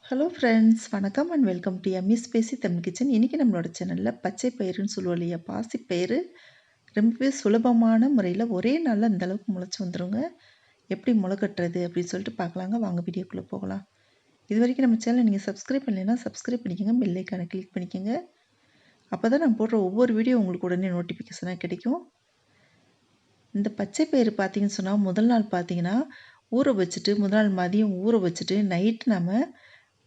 Hello friends, வணக்கம் and welcome to ME spicy Tamil kitchen. இன்றைக்கி நம்மளோட சேனலில் பச்சை பயிறுன்னு சொல்லுவோம் இல்லையா, பாசிப்பயிறு ரொம்பவே சுலபமான முறையில் ஒரே நாளில் இந்த அளவுக்கு முளைச்சி வந்துடுங்க. எப்படி முளை கட்டுறது அப்படின்னு சொல்லிட்டு பார்க்கலாங்க. வாங்க வீடியோக்குள்ளே போகலாம். இது வரைக்கும் நம்ம சேனலை நீங்கள் சப்ஸ்கிரைப் பண்ணலைன்னா சப்ஸ்கிரைப் பண்ணிக்கோங்க, பெல் ஐக்கானை கிளிக் பண்ணிக்கோங்க. அப்போ தான் நான் போடுற ஒவ்வொரு வீடியோ உங்களுக்கு உடனே நோட்டிஃபிகேஷனாக கிடைக்கும். இந்த பச்சை பயிறு பார்த்தீங்கன்னு சொன்னால் முதல் நாள் பார்த்தீங்கன்னா ஊற வச்சுட்டு, முதல் நாள் மதியம் ஊற வச்சுட்டு நைட்டு நம்ம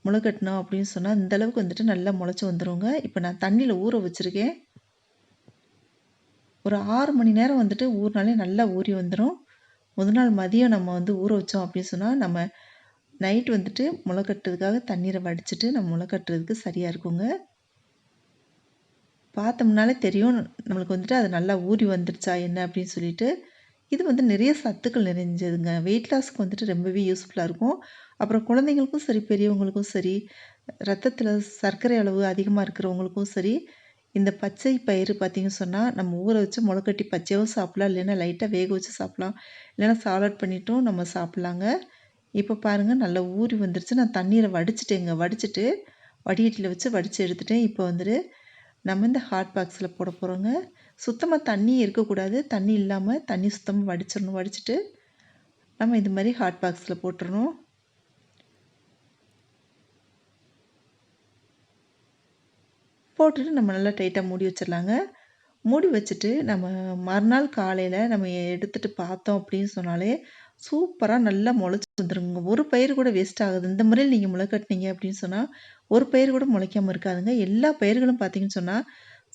முளைக்கட்டினோம் அப்படின்னு சொன்னால் இந்த அளவுக்கு வந்துட்டு நல்லா முளைச்சி வந்துடுங்க. இப்போ நான் தண்ணியில் ஊற வச்சுருக்கேன். ஒரு 6 மணி நேரம் வந்துட்டு ஊறினாலே நல்லா ஊறி வந்துடும். முதல் நாள் மதியம் நம்ம வந்து ஊற வச்சோம் அப்படின்னு சொன்னால் நம்ம நைட் வந்துட்டு முளைக்கட்டுறதுக்காக தண்ணீரை வடிச்சிட்டு நம்ம முளைக்கட்டுறதுக்கு சரியாக இருக்குங்க. பார்த்தோம்னாலே தெரியும் நம்மளுக்கு வந்துட்டு அது நல்லா ஊறி வந்துடுச்சா என்ன அப்படின்னு சொல்லிட்டு. இது வந்து நிறைய சத்துக்கள் நிறைஞ்சதுங்க. வெயிட் லாஸ்க்கு வந்துட்டு ரொம்பவே யூஸ்ஃபுல்லாக இருக்கும். அப்புறம் குழந்தைங்களுக்கும் சரி, பெரியவங்களுக்கும் சரி, ரத்தத்தில் சர்க்கரை அளவு அதிகமாக இருக்கிறவங்களுக்கும் சரி, இந்த பச்சை பயிறு பார்த்திங்கன்னு சொன்னால் நம்ம ஊற வச்சு முளைக்கட்டி பச்சையாகவும் சாப்பிட்லாம், இல்லைன்னா லைட்டாக வேக வச்சு சாப்பிட்லாம், இல்லைன்னா சாலட் பண்ணிட்டும் நம்ம சாப்பிட்லாங்க. இப்போ பாருங்கள் நல்லா ஊறி வந்துருச்சு. நான் தண்ணீரை வடிச்சிட்டேங்க. வடிச்சிட்டு வடிகட்டியில் வச்சு வடித்து எடுத்துட்டேன். இப்போ வந்துட்டு நம்ம இந்த ஹாட் பாக்ஸில் போட போகிறோங்க. சுத்தமாக தண்ணி இருக்கக்கூடாது. தண்ணி இல்லாமல் தண்ணி சுத்தமாக வடிச்சிடணும். வடிச்சிட்டு நம்ம இது மாதிரி ஹாட் பாக்ஸில் போட்டுறணும். போட்டுட்டு நம்ம நல்லா டைட்டாக மூடி வச்சிடலாங்க. மூடி வச்சுட்டு நம்ம மறுநாள் காலையில் நம்ம எடுத்துகிட்டு பார்த்தோம் அப்படின்னு சொன்னாலே சூப்பராக நல்லா முளைச்சி வந்துருங்க. ஒரு பயிர் கூட வேஸ்ட் ஆகுது. இந்த முறையில் நீங்கள் முளைக்கட்டினீங்க அப்படின்னு சொன்னால் ஒரு பயிர் கூட முளைக்காமல் இருக்காதுங்க. எல்லா பயிர்களும் பார்த்தீங்கன்னு சொன்னால்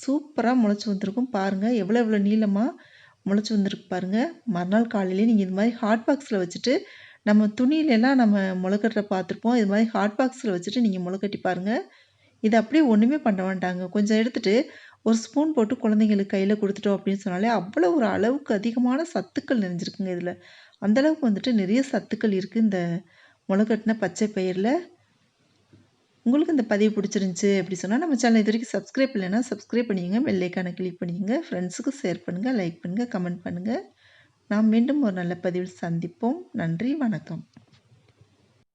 சூப்பராக முளைச்சி வந்திருக்கும். பாருங்கள் எவ்வளோ எவ்வளோ நீளமாக முளைச்சி வந்திருக்கு பாருங்கள். மறுநாள் காலையிலே நீங்கள் இது மாதிரி ஹாட் பாக்ஸில் வச்சுட்டு நம்ம துணியிலெல்லாம் நம்ம முளைக்கட்டுற பார்த்துருப்போம். இது மாதிரி ஹாட் பாக்ஸில் வச்சுட்டு நீங்கள் முளைக்கட்டி பாருங்கள். இது அப்படியே ஒன்றுமே பண்ண வேண்டாங்க. கொஞ்சம் எடுத்துகிட்டு ஒரு ஸ்பூன் போட்டு குழந்தைங்களுக்கு கையில் கொடுத்துட்டோம் அப்படின்னு சொன்னாலே அவ்வளோ ஒரு அளவுக்கு அதிகமான சத்துக்கள் நிறைஞ்சிருக்குங்க இதில். அந்தளவுக்கு வந்துட்டு நிறைய சத்துக்கள் இருக்குது இந்த முளைக்கட்டின பச்சை பயிரில். உங்களுக்கு இந்த பதிவு பிடிச்சிருந்துச்சி அப்படி சொன்னால் நம்ம சேனல் இது வரைக்கும் சப்ஸ்கிரைப் பண்ணலைன்னா சப்ஸ்கிரைப் பண்ணிக்கங்க, பெல் ஐக்கானை கிளிக் பண்ணிக்கங்க, ஃப்ரெண்ட்ஸுக்கு ஷேர் பண்ணுங்கள், லைக் பண்ணுங்கள், கமெண்ட் பண்ணுங்கள். நாம் மீண்டும் ஒரு நல்ல பதிவில் சந்திப்போம். நன்றி, வணக்கம்.